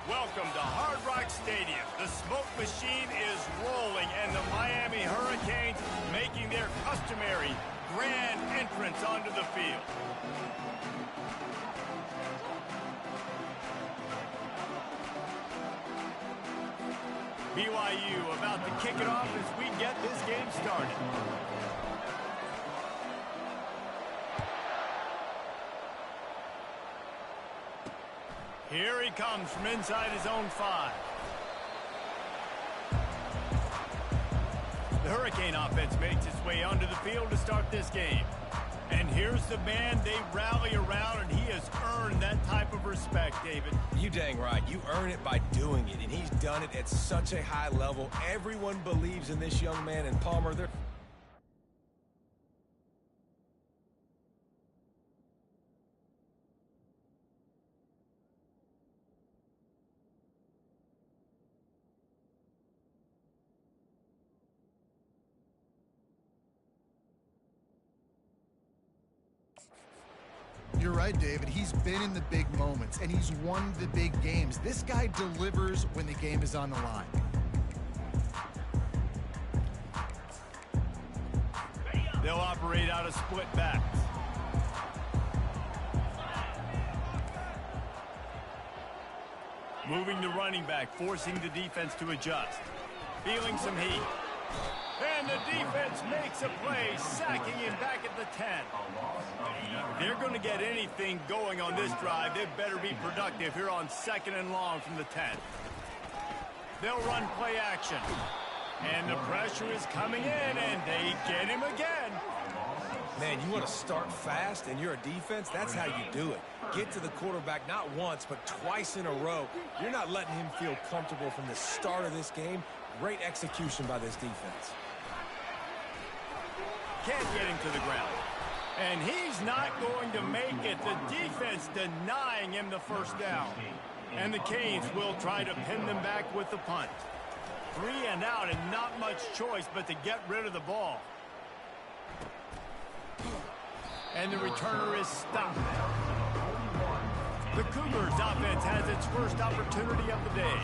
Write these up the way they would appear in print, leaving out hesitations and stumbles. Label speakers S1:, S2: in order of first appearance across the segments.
S1: Welcome to Hard Rock Stadium. The smoke machine is rolling, and the Miami Hurricanes making their customary grand entrance onto the field. BYU about to kick it off as we get this game started. Here he comes from inside his own 5. The Hurricane offense makes its way onto the field to start this game. And here's the man they rally around, and he has earned that type of respect, David.
S2: You dang right. You earn it by doing it, and he's done it at such a high level. Everyone believes in this young man, and Palmer, they're...
S3: You're right, David. He's been in the big moments, and he's won the big games. This guy delivers when the game is on the line.
S1: They'll operate out of split backs. Moving the running back, forcing the defense to adjust. Feeling some heat. And the defense makes a play, sacking him back at the 10. If they're going to get anything going on this drive, they better be productive here on 2nd and long from the 10. They'll run play action. And the pressure is coming in, and they get him again.
S2: Man, you want to start fast, and you're a defense, that's how you do it. Get to the quarterback not once, but twice in a row. You're not letting him feel comfortable from the start of this game. Great execution by this defense.
S1: Can't get him to the ground. And he's not going to make it. The defense denying him the first down. And the Canes will try to pin them back with the punt. 3 and out, and not much choice but to get rid of the ball. And the returner is stopped. The Cougars offense has its first opportunity of the day.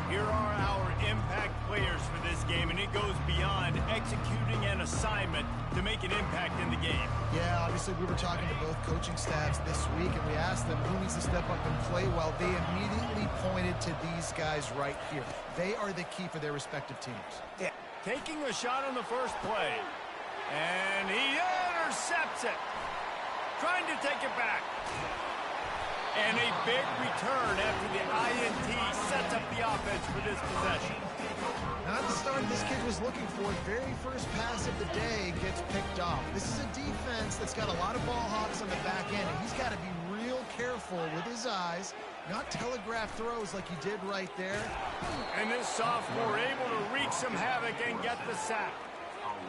S1: Here are our impact players for this game, and it goes beyond executing an assignment to make an impact in the game.
S3: Yeah, obviously we were talking to both coaching staffs this week, and we asked them who needs to step up and play well. They immediately pointed to these guys right here. They are the key for their respective teams.
S1: Yeah. Taking a shot on the first play. And he intercepts it. Trying to take it back. And a big return after the INT sets up the offense for this possession.
S3: Not the start this kid was looking for. Very first pass of the day gets picked off. This is a defense that's got a lot of ball hawks on the back end, and he's got to be real careful with his eyes, not telegraph throws like he did right there.
S1: And this sophomore able to wreak some havoc and get the sack.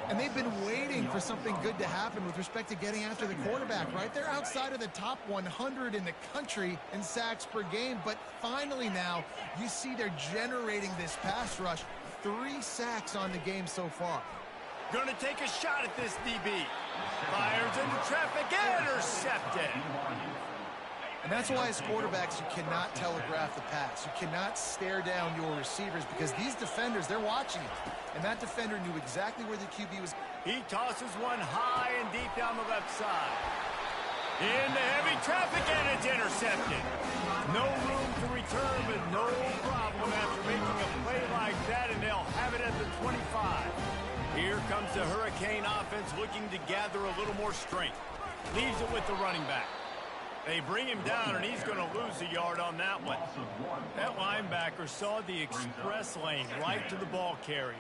S3: And they've been waiting for something good to happen with respect to getting after the quarterback, right? They're outside of the top 100 in the country in sacks per game, but finally now you see they're generating this pass rush. 3 sacks on the game so far.
S1: Going to take a shot at this DB. Fires into traffic, intercepted.
S3: And that's why as quarterbacks you cannot telegraph the pass. You cannot stare down your receivers because these defenders, they're watching it. And that defender knew exactly where the QB was.
S1: He tosses one high and deep down the left side. Into heavy traffic, and it's intercepted. No room to return, but no problem after making a play like that, and they'll have it at the 25. Here comes the Hurricane offense looking to gather a little more strength. Leaves it with the running back. They bring him down, and he's going to lose a yard on that one. That linebacker saw the express lane right to the ball carrier.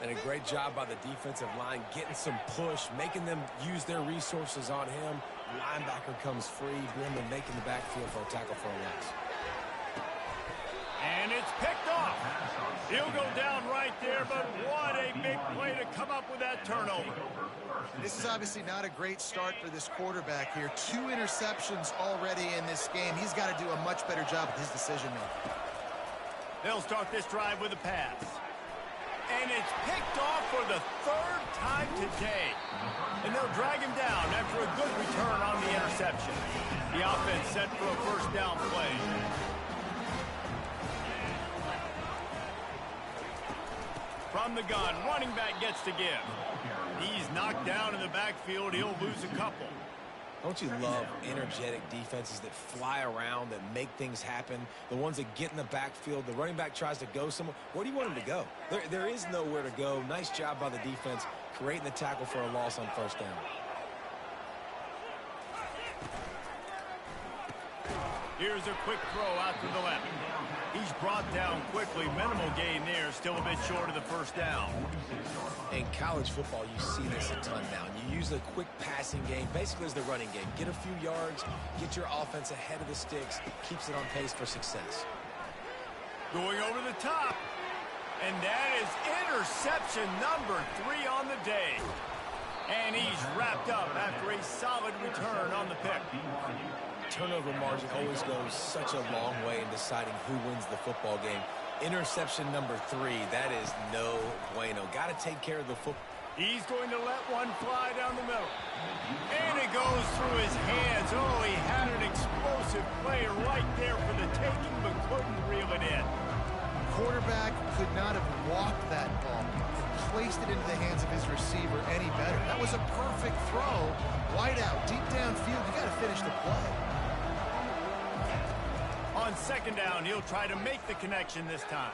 S2: And a great job by the defensive line, getting some push, making them use their resources on him. Linebacker comes free, bring them making the backfield for a tackle for a loss.
S1: And it's picked off. He'll go down right there, but what a big play to come up with that turnover.
S3: This is obviously not a great start for this quarterback here. 2 interceptions already in this game. He's got to do a much better job with his decision-making.
S1: They'll start this drive with a pass. And it's picked off for the 3rd time today. And they'll drag him down after a good return on the interception. The offense set for a first down play. from the gun. Running back gets to give. He's knocked down in the backfield. He'll lose a couple.
S2: Don't you love energetic defenses that fly around, that make things happen? The ones that get in the backfield, the running back tries to go somewhere. Where do you want him to go? There is nowhere to go. Nice job by the defense creating the tackle for a loss on first down.
S1: Here's a quick throw out to the left. He's brought down quickly. Minimal gain there. Still a bit short of the first down.
S2: In college football, you see this a ton now. You use a quick passing game, basically as the running game. Get a few yards, get your offense ahead of the sticks, keeps it on pace for success.
S1: Going over the top. And that is interception number 3 on the day. And he's wrapped up after a solid return on the pick.
S2: Turnover margin always goes such a long way in deciding who wins the football game. Interception number 3, that is no bueno. Got to take care of the football.
S1: He's going to let one fly down the middle. And it goes through his hands. Oh, he had an explosive play right there for the taking, but couldn't reel it in.
S3: Quarterback could not have walked that ball and placed it into the hands of his receiver any better. That was a perfect throw. Wide out, deep downfield. You got to finish the play.
S1: On second down, he'll try to make the connection this time.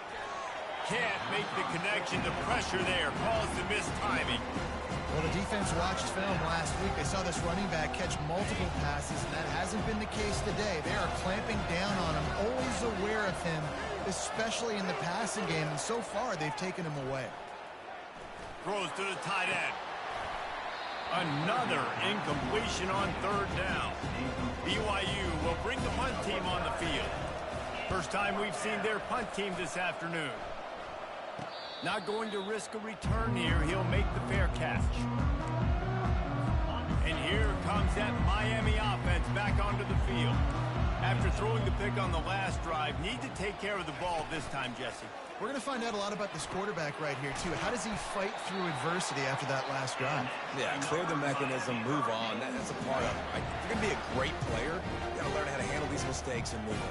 S1: Can't make the connection. The pressure there caused the missed timing.
S3: Well, the defense watched film last week. They saw this running back catch multiple passes, and that hasn't been the case today. They are clamping down on him, always aware of him, especially in the passing game, and so far they've taken him away.
S1: Throws to the tight end. Another incompletion on third down. BYU will bring the punt team on the field. First time we've seen their punt team this afternoon. Not going to risk a return here. He'll make the fair catch. And here comes that Miami offense back onto the field. After throwing the pick on the last drive, need to take care of the ball this time, Jesse.
S3: We're going to find out a lot about this quarterback right here, too. How does he fight through adversity after that last drive?
S2: Yeah, clear the mechanism, move on. That's a part of it, right? If you're going to be a great player, you got to learn how to handle these mistakes and move on.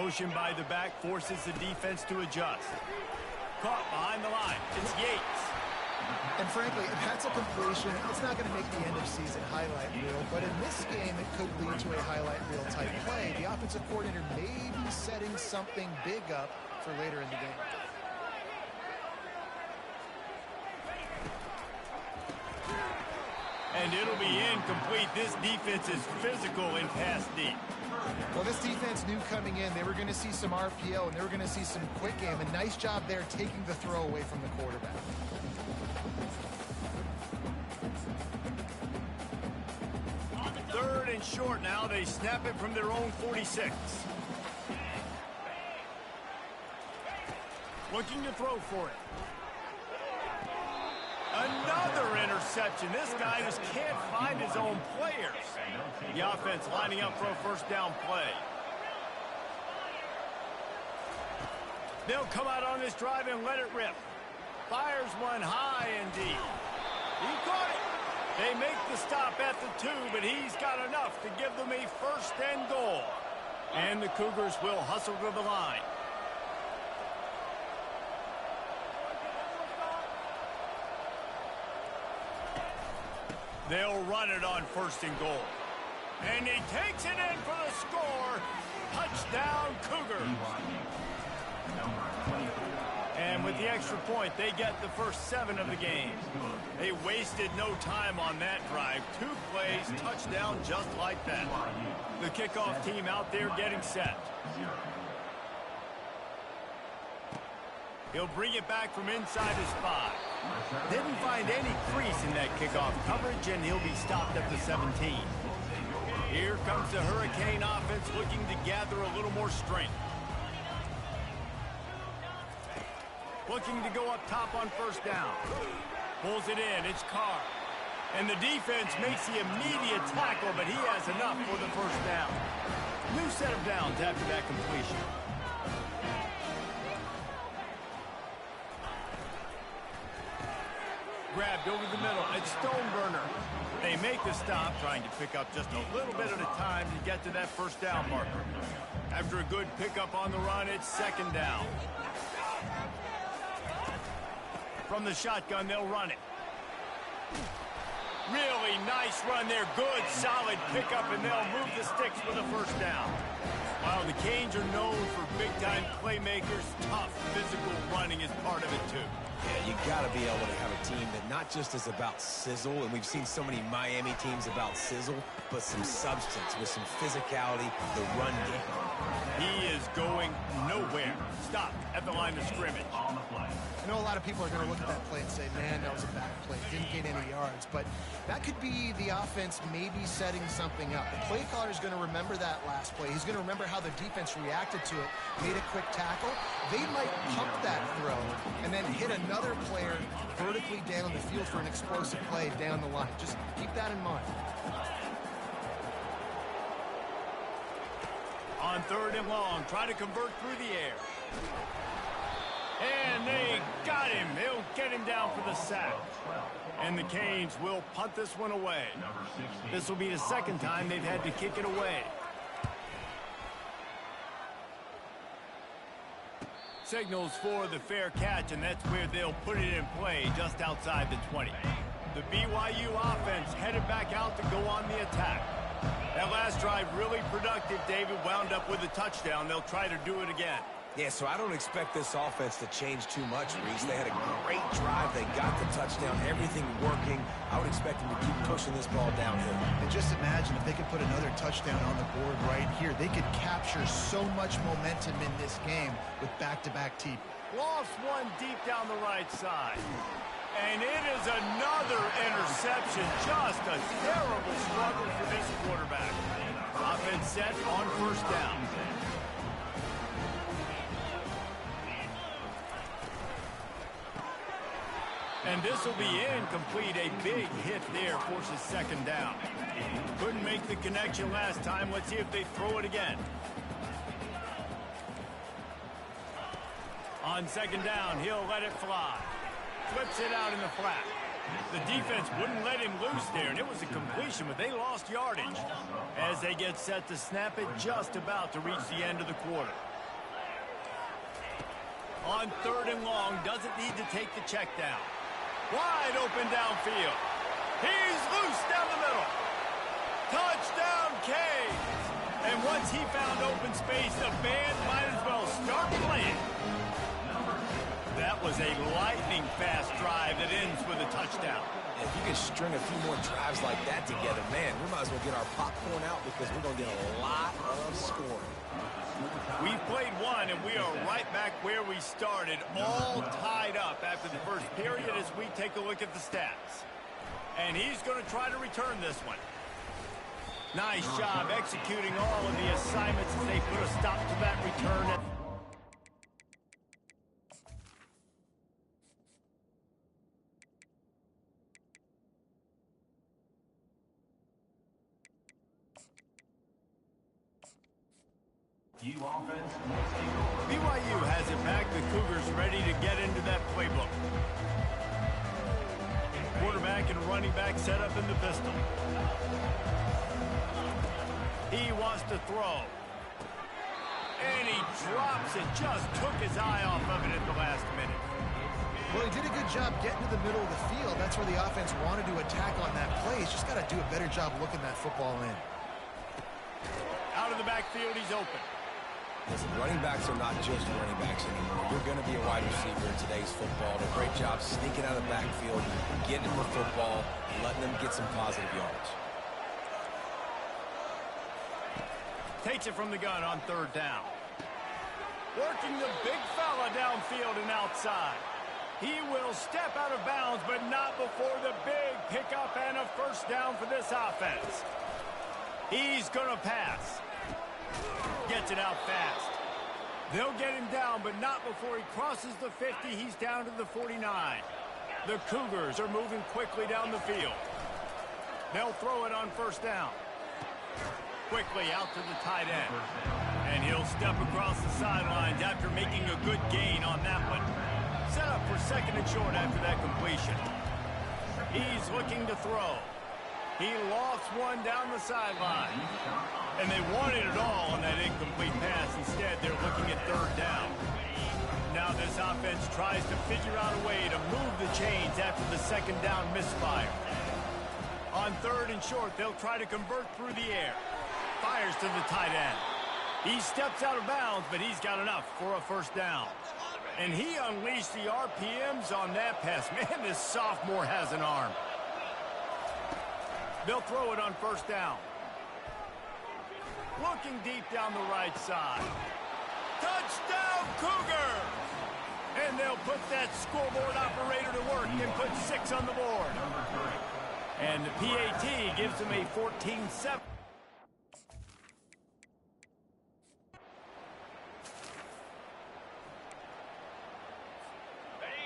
S1: Motion by the back forces the defense to adjust. Caught behind the line. It's Yates.
S3: And frankly, if that's a completion, it's not going to make the end-of-season highlight reel. But in this game, it could lead to a highlight reel type play. The offensive coordinator may be setting something big up for later in the game.
S1: And it'll be incomplete. This defense is physical in pass deep.
S3: Well, this defense knew coming in they were going to see some RPO and they were going to see some quick game. A nice job there taking the throw away from the quarterback.
S1: Third and short now. They snap it from their own 46. Looking to throw for it. Another interception. This guy just can't find his own players. The offense lining up for a first down play. They'll come out on this drive and let it rip. Fires one high and deep. He caught it. They make the stop at the 2, but he's got enough to give them a first and goal. And the Cougars will hustle to the line. They'll run it on first and goal. And he takes it in for the score. Touchdown, Cougars. And with the extra point, they get the first 7 of the game. They wasted no time on that drive. 2 plays, touchdown just like that. The kickoff team out there getting set. He'll bring it back from inside his 5. Didn't find any crease in that kickoff coverage, and he'll be stopped at the 17. Here comes the Hurricane offense looking to gather a little more strength. Looking to go up top on first down. Pulls it in. It's Carr. And the defense makes the immediate tackle, but he has enough for the first down. New set of downs after that completion. Grabbed over the middle. It's Stoneburner. They make the stop, trying to pick up just a little bit at a time to get to that first down marker. After After a good pickup on the run, it's second down. From the shotgun, they'll run it. Really nice run there. Good, solid pickup, and they'll move the sticks for the first down. While the Canes are known for big-time playmakers, tough physical running is part of it, too.
S2: Yeah, you got to be able to have a team that not just is about sizzle, and we've seen so many Miami teams about sizzle, but some substance with some physicality, the run game.
S1: He is going nowhere. Stop at the line of scrimmage.
S3: I know a lot of people are going to look at that play and say, man, that was a bad play. Didn't gain any yards. But that could be the offense maybe setting something up. The play caller is going to remember that last play. He's going to remember how the defense reacted to it, made a quick tackle. They might pump that throw and then hit another player vertically down the field for an explosive play down the line. Just keep that in mind.
S1: On third and long, try to convert through the air. And they got him. He'll get him down for the sack. And the Canes will punt this one away. This will be the second time they've had to kick it away. Signals for the fair catch, and that's where they'll put it in play, just outside the 20. The BYU offense headed back out to go on the attack. That last drive really productive. David wound up with a touchdown. They'll try to do it again.
S2: Yeah, so I don't expect this offense to change too much, Reese. They had a great drive. They got the touchdown, everything working. I would expect them to keep pushing this ball downhill.
S3: And just imagine if they could put another touchdown on the board right here. They could capture so much momentum in this game with back-to-back TD.
S1: Lost one deep down the right side. And it is another interception. Just a terrible struggle for this quarterback. Offense set on first down. And this will be incomplete. A big hit there forces second down. Couldn't make the connection last time. Let's see if they throw it again. On second down, he'll let it fly. Flips it out in the flat. The defense wouldn't let him loose there, and it was a completion, but they lost yardage. As they get set to snap it, just about to reach the end of the quarter. On third and long, doesn't need to take the check down. Wide open downfield. He's loose down the middle. Touchdown, Canes. And once he found open space, the band might as well start playing. That was a lightning-fast drive that ends with a touchdown.
S2: If you can string a few more drives like that together, man, we might as well get our popcorn out because we're going to get a lot of scoring.
S1: We've played one, and we are right back where we started, all tied up after the first period as we take a look at the stats. And he's going to try to return this one. Nice job executing all of the assignments as they put a stop to that return. BYU has it back. The Cougars ready to get into that playbook. Quarterback and running back set up in the pistol. He wants to throw. And he drops it. Just took his eye off of it at the last minute.
S3: Well, he did a good job getting to the middle of the field. That's where the offense wanted to attack on that play. He's just got to do a better job looking that football in.
S1: Out of the backfield, he's open.
S2: Listen, running backs are not just running backs anymore. You're going to be a wide receiver in today's football. Did a great job sneaking out of the backfield, getting them the football, and letting them get some positive yards.
S1: Takes it from the gun on third down. Working the big fella downfield and outside. He will step out of bounds, but not before the big pickup and a first down for this offense. He's going to pass. Gets it out fast. They'll get him down, but not before he crosses the 50. He's down to the 49. The Cougars are moving quickly down the field. They'll throw it on first down. Quickly out to the tight end. And he'll step across the sidelines after making a good gain on that one. Set up for second and short after that completion. He's looking to throw. He lost one down the sideline. And they wanted it all on that incomplete pass. tries to figure out a way to move the chains after the second down misfire. On 3rd and short, they'll try to convert through the air. Fires to the tight end. He steps out of bounds, but he's got enough for a first down. And he unleashed the RPMs on that pass. Man, this sophomore has an arm. They'll throw it on first down. Looking deep down the right side. Touchdown, Cougar! And they'll put that scoreboard operator to work and put 6 on the board. And the PAT gives them a 14-7.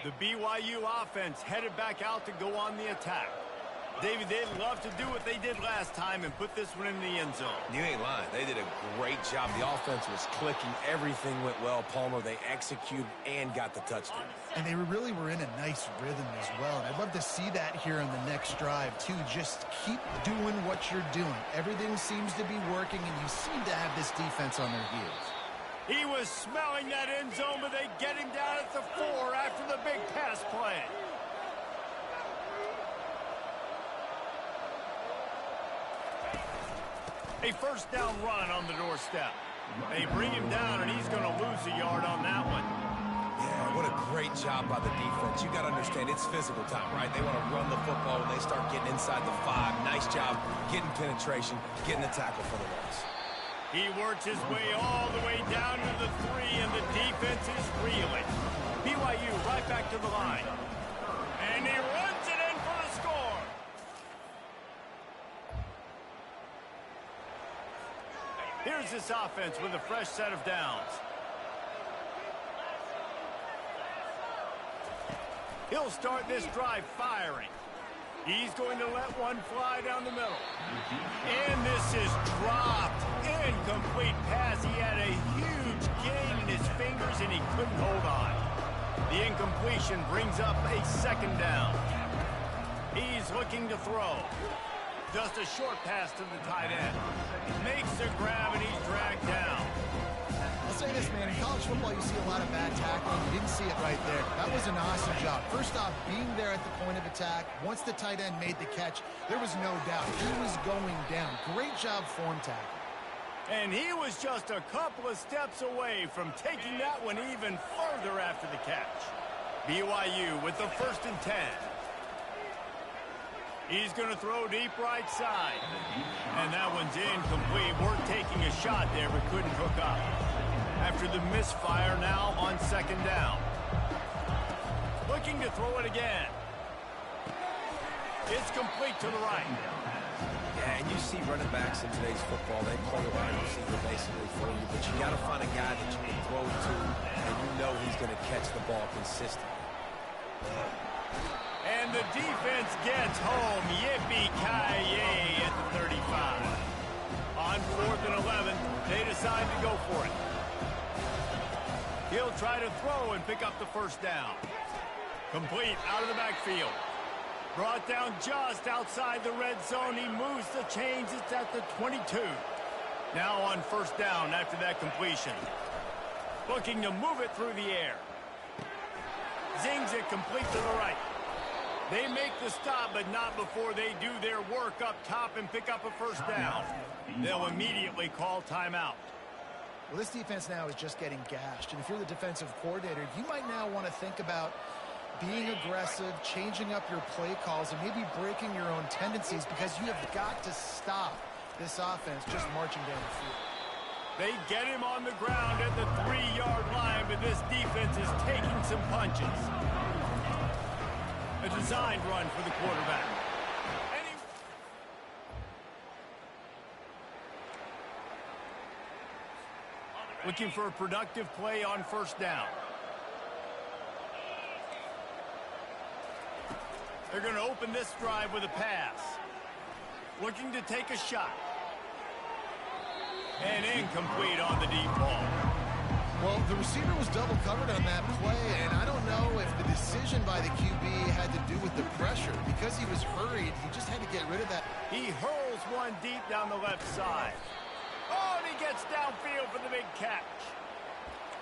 S1: The BYU offense headed back out to go on the attack. David, they'd love to do what they did last time and put this one in the end zone.
S2: You ain't lying. They did a great job. The offense was clicking. Everything went well, Palmer. They executed and got the touchdown.
S3: And they really were in a nice rhythm as well. And I'd love to see that here on the next drive, too. Just keep doing what you're doing. Everything seems to be working, and you seem to have this defense on their heels.
S1: He was smelling that end zone, but they get him down at the 4 after the big pass play. A first down run on the doorstep. They bring him down, and he's going to lose a yard on that one.
S2: Yeah, what a great job by the defense. You got to understand, it's physical time, right? They want to run the football when they start getting inside the 5. Nice job getting penetration, getting the tackle for the loss.
S1: He works his way all the way down to the 3, and the defense is reeling. BYU right back to the line. And he runs it in for the score. Here's this offense with a fresh set of downs. He'll start this drive firing. He's going to let one fly down the middle. And this is dropped. Incomplete pass. He had a huge gain in his fingers, and he couldn't hold on. The incompletion brings up a second down. He's looking to throw. Just a short pass to the tight end. Makes the grab, and he's dragged down.
S3: I'll say this, man. In college football, you see a lot of bad tackling. You didn't see it right there. That was an awesome job. First off, being there at the point of attack. Once the tight end made the catch, there was no doubt he was going down. Great job form tackle.
S1: And he was just a couple of steps away from taking that one even further after the catch. BYU with the 1st and 10. He's going to throw deep right side. And that one's incomplete. We're taking a shot there, but couldn't hook up. After the misfire, now on 2nd down. Looking to throw it again. It's complete to the right.
S2: Yeah, and you see running backs in today's football, they play a wide receiver basically for you, but you got to find a guy that you can throw to, and you know he's going to catch the ball consistently.
S1: And the defense gets home. Yippee-ki-yay at the 35. On 4th and 11, they decide to go for it. He'll try to throw and pick up the first down. Complete out of the backfield. Brought down just outside the red zone. He moves the chains. It's at the 22. Now on first down after that completion. Looking to move it through the air. Zings it complete to the right. They make the stop, but not before they do their work up top and pick up a first down. They'll immediately call timeout.
S3: Well, this defense now is just getting gashed. And if you're the defensive coordinator, you might now want to think about being aggressive, changing up your play calls, and maybe breaking your own tendencies, because you have got to stop this offense just marching down the field.
S1: They get him on the ground at the 3-yard line, but this defense is taking some punches. A designed run for the quarterback. Looking for a productive play on first down. They're going to open this drive with a pass. Looking to take a shot. And incomplete on the deep ball.
S3: Well, the receiver was double covered on that play, and I don't know if the decision by the QB had to do with the pressure. Because he was hurried, he just had to get rid of that.
S1: He hurls one deep down the left side. Oh, and he gets downfield for the big catch.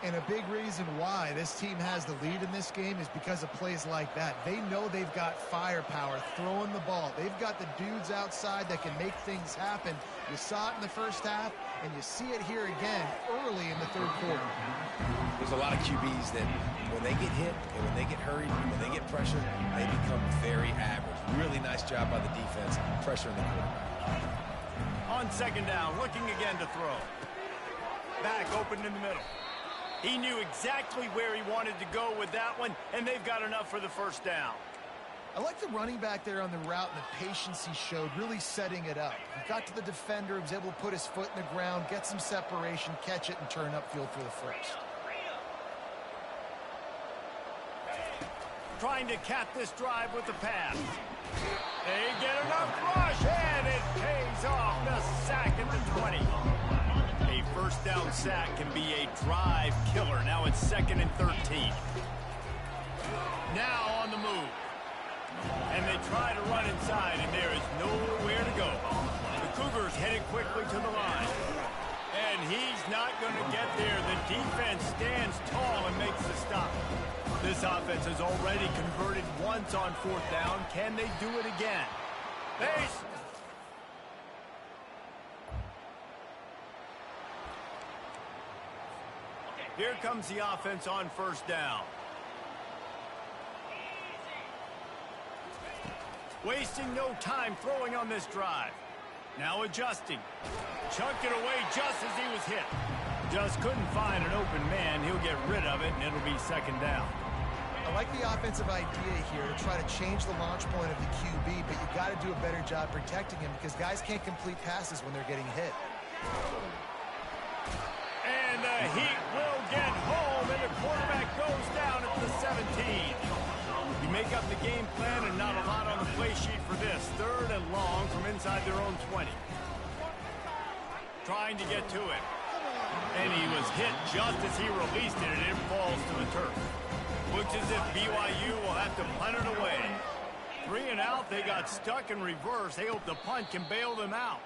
S3: And a big reason why this team has the lead in this game is because of plays like that. They know they've got firepower throwing the ball. They've got the dudes outside that can make things happen. You saw it in the first half, and you see it here again early in the third quarter.
S2: There's a lot of QBs that when they get hit and when they get hurried, when they get pressured, they become very average. Really nice job by the defense pressuring the quarterback.
S1: On second down, looking again to throw. Back open in the middle. He knew exactly where he wanted to go with that one, and they've got enough for the first down.
S3: I like the running back there on the route and the patience he showed, really setting it up. He got to the defender, was able to put his foot in the ground, get some separation, catch it, and turn upfield for the first.
S1: Trying to cap this drive with the pass. They get enough rush, and it pays off. The sack at the 20. A first down sack can be a drive killer. Now it's 2nd and 13. Now on the move. And they try to run inside, and there is nowhere to go. The Cougars headed quickly to the line. And he's not going to get there. The defense stands tall and makes the stop. This offense has already converted once on 4th down. Can they do it again? Base. Here comes the offense on 1st down. Wasting no time throwing on this drive. Now adjusting. Chunked it away just as he was hit. Just couldn't find an open man. He'll get rid of it, and it'll be 2nd down.
S3: I like the offensive idea here to try to change the launch point of the QB, but you got to do a better job protecting him because guys can't complete passes when they're getting hit.
S1: And the Heat will get home, and the quarterback goes down at the 17. You make up the game plan and not a lot on the play sheet for this. 3rd and long from inside their own 20. Trying to get to it. And he was hit just as he released it, and it falls to the turf. Looks as if BYU will have to punt it away. 3 and out, they got stuck in reverse. They hope the punt can bail them out.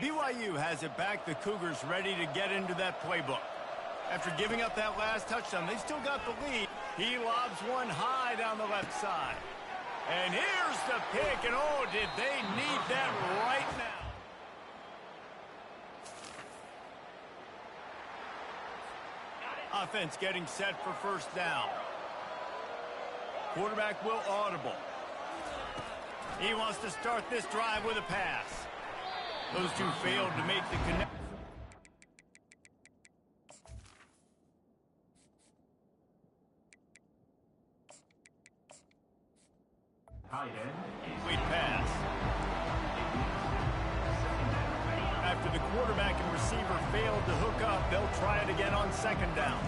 S1: BYU has it back. The Cougars ready to get into that playbook. After giving up that last touchdown, they still got the lead. He lobs one high down the left side. And here's the pick, and oh, did they need that right now. Offense getting set for 1st down. Quarterback will audible. He wants to start this drive with a pass. Those two failed to make the connection. Complete pass. After the quarterback and receiver failed to hook up, they'll try it again on 2nd down.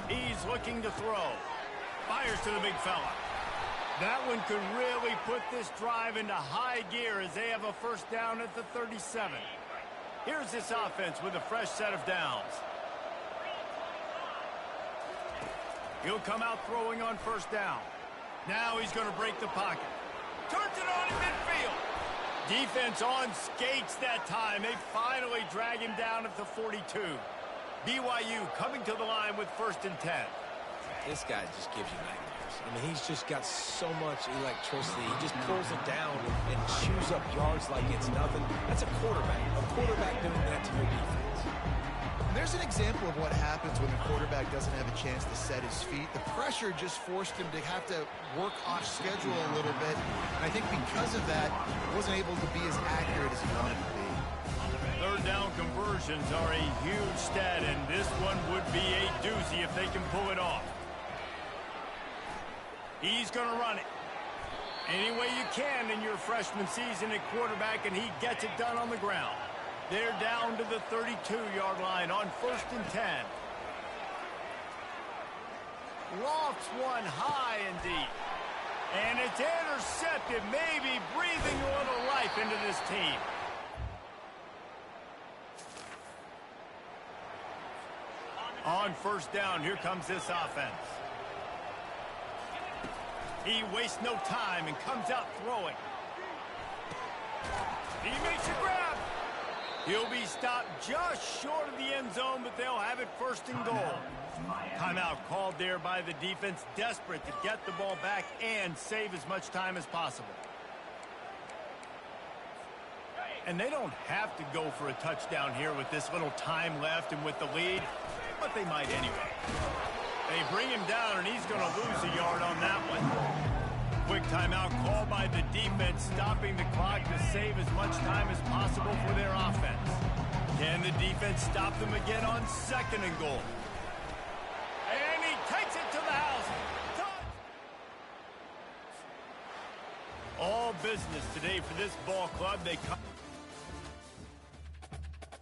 S1: He's looking to throw. Fires to the big fella. That one could really put this drive into high gear as they have a 1st down at the 37. Here's this offense with a fresh set of downs. He'll come out throwing on 1st down. Now he's going to break the pocket. Turns it on in midfield. Defense on skates that time. They finally drag him down at the 42. BYU coming to the line with 1st and 10.
S2: This guy just gives you nightmares. I mean, he's just got so much electricity. He just pulls it down and chews up yards like it's nothing. That's a quarterback. A quarterback doing that to your defense.
S3: And there's an example of what happens when the quarterback doesn't have a chance to set his feet. The pressure just forced him to have to work off schedule a little bit. And I think because of that, he wasn't able to be as accurate as he wanted to be.
S1: 3rd down conversions are a huge stat, and this one would be a doozy if they can pull it off. He's going to run it any way you can in your freshman season at quarterback, and he gets it done on the ground. They're down to the 32-yard line on 1st and 10. Lofts one high and deep. And it's intercepted, maybe breathing a little life into this team. On 1st down, here comes this offense. He wastes no time and comes out throwing. He makes a grab. He'll be stopped just short of the end zone, but they'll have it first and goal. Timeout called there by the defense, desperate to get the ball back and save as much time as possible. And they don't have to go for a touchdown here with this little time left and with the lead, but they might anyway. They bring him down, and he's going to lose a yard on that one. Quick timeout called by the defense, stopping the clock to save as much time as possible for their offense. Can the defense stop them again on second and goal? And he takes it to the house. All business today for this ball club. They come.